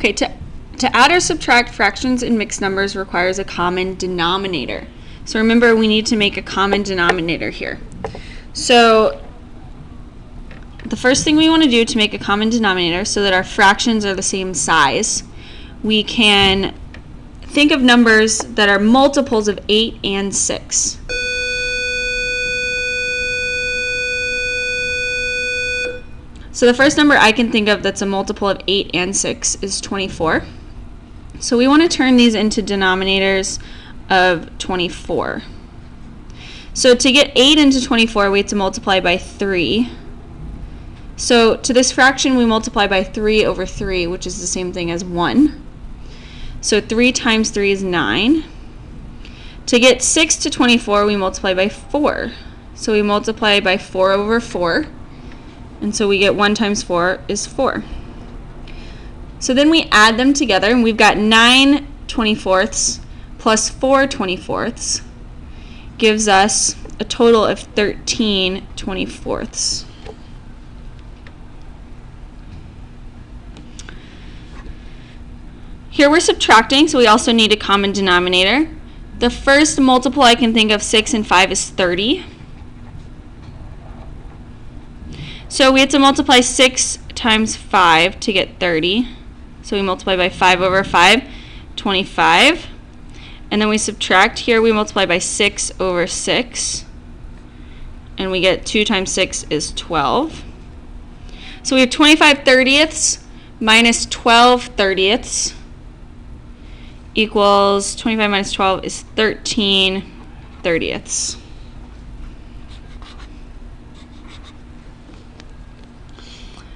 Okay, to add or subtract fractions and mixed numbers requires a common denominator. So remember, we need to make a common denominator here. So the first thing we want to do to make a common denominator so that our fractions are the same size, we can think of numbers that are multiples of 8 and 6. So the first number I can think of that's a multiple of 8 and 6 is 24. So we want to turn these into denominators of 24. So to get 8 into 24, we have to multiply by 3. So to this fraction, we multiply by 3 over 3, which is the same thing as 1. So 3 times 3 is 9. To get 6 to 24, we multiply by 4. So we multiply by 4 over 4. And so we get 1 times 4 is 4. So then we add them together, and we've got 9 24ths plus 4 24ths gives us a total of 13 24ths. Here we're subtracting, so we also need a common denominator. The first multiple I can think of 6 and 5 is 30. So we have to multiply 6 times 5 to get 30. So we multiply by 5 over 5, 25. And then we subtract. Here we multiply by 6 over 6. And we get 2 times 6 is 12. So we have 25 30ths minus 12 30ths equals 25 minus 12 is 13 30ths.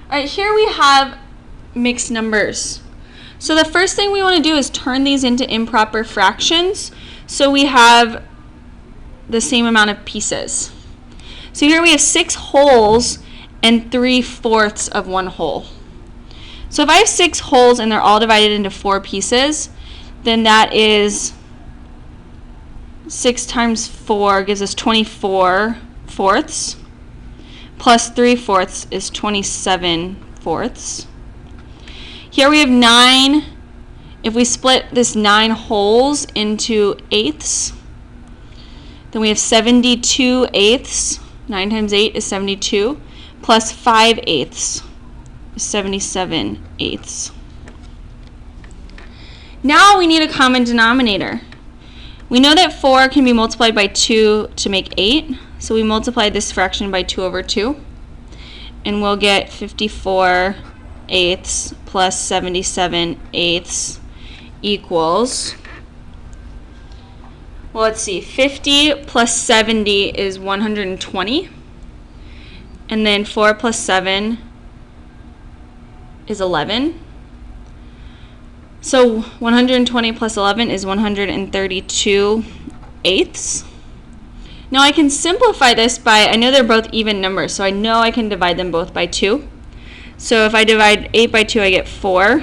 All right, here we have mixed numbers. So the first thing we want to do is turn these into improper fractions so we have the same amount of pieces. So here we have 6 wholes and 3/4 of 1 whole. So if I have 6 wholes and they're all divided into 4 pieces, then that is 6 times 4 gives us 24 fourths. Plus 3/4 is 27 fourths. Here we have 9. If we split this 9 wholes into eighths, then we have 72 eighths. 9 times 8 is 72. Plus 5 eighths is 77 eighths. Now we need a common denominator. We know that 4 can be multiplied by 2 to make 8. So we multiply this fraction by 2 over 2, and we'll get 54 eighths plus 77 eighths equals, well, let's see, 50 plus 70 is 120, and then 4 plus 7 is 11. So 120 plus 11 is 132 eighths. Now I can simplify this by, I know they're both even numbers, so I know I can divide them both by 2. So if I divide 8 by 2, I get 4.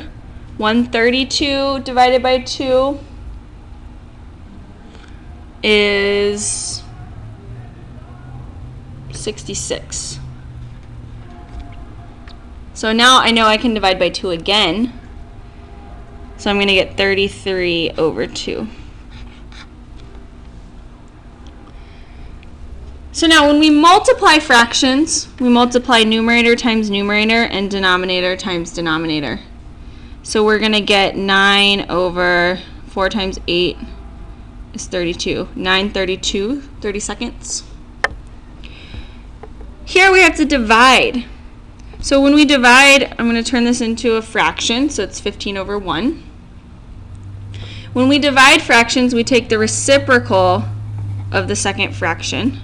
132 divided by 2 is 66. So now I know I can divide by 2 again. So I'm going to get 33 over 2. So now when we multiply fractions, we multiply numerator times numerator and denominator times denominator. So we're going to get 9 over 4 times 8 is 32. 9 32, 30 seconds. Here we have to divide. So when we divide, I'm going to turn this into a fraction, so it's 15 over 1. When we divide fractions, we take the reciprocal of the second fraction.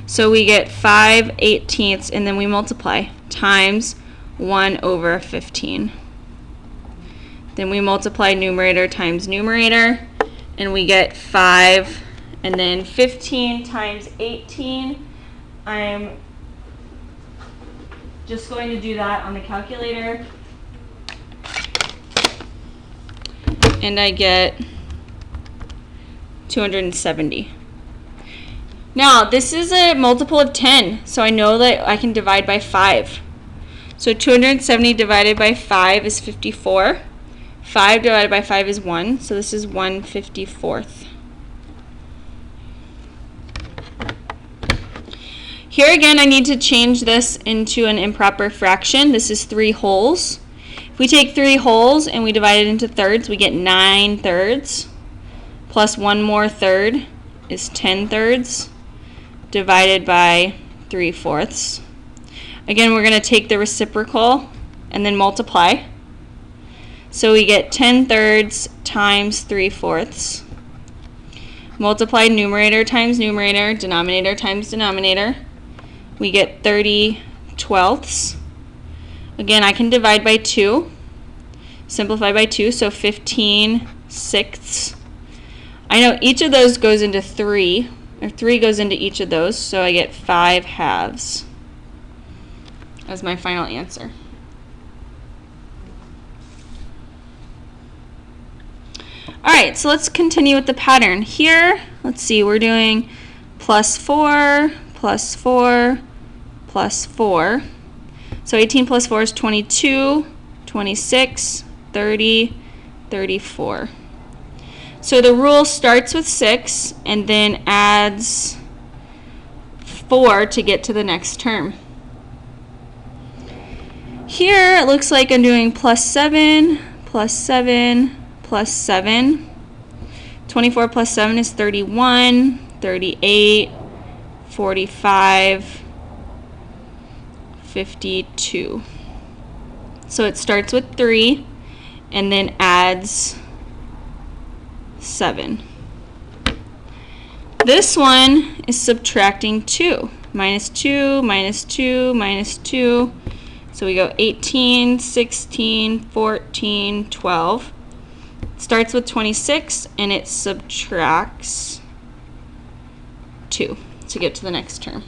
So we get 5/18, and then we multiply times 1 over 15. Then we multiply numerator times numerator, and we get 5. And then 15 times 18, I'm just going to do that on the calculator. And I get 270. Now, this is a multiple of 10, so I know that I can divide by 5. So 270 divided by 5 is 54. 5 divided by 5 is 1, so this is 1/54th. Here again, I need to change this into an improper fraction. This is 3 wholes. If we take 3 wholes and we divide it into thirds, we get 9 thirds, plus 1 more third is 10 thirds, divided by 3/4. Again, we're going to take the reciprocal and then multiply. So we get 10 thirds times 3/4. Multiply numerator times numerator, denominator times denominator. We get 30/12. Again, I can divide by 2. Simplify by 2, so 15/6. I know each of those goes into 3, or 3 goes into each of those, so I get 5/2 as my final answer. Alright, so let's continue with the pattern. Here, let's see, we're doing +4, +4, +4. So 18 plus 4 is 22, 26, 30, 34. So the rule starts with 6 and then adds 4 to get to the next term. Here it looks like I'm doing +7, +7, +7. 24 plus 7 is 31, 38, 45, 52. So it starts with 3 and then adds 7. This one is subtracting 2. -2, -2, -2. So we go 18, 16, 14, 12. It starts with 26 and it subtracts 2 to get to the next term.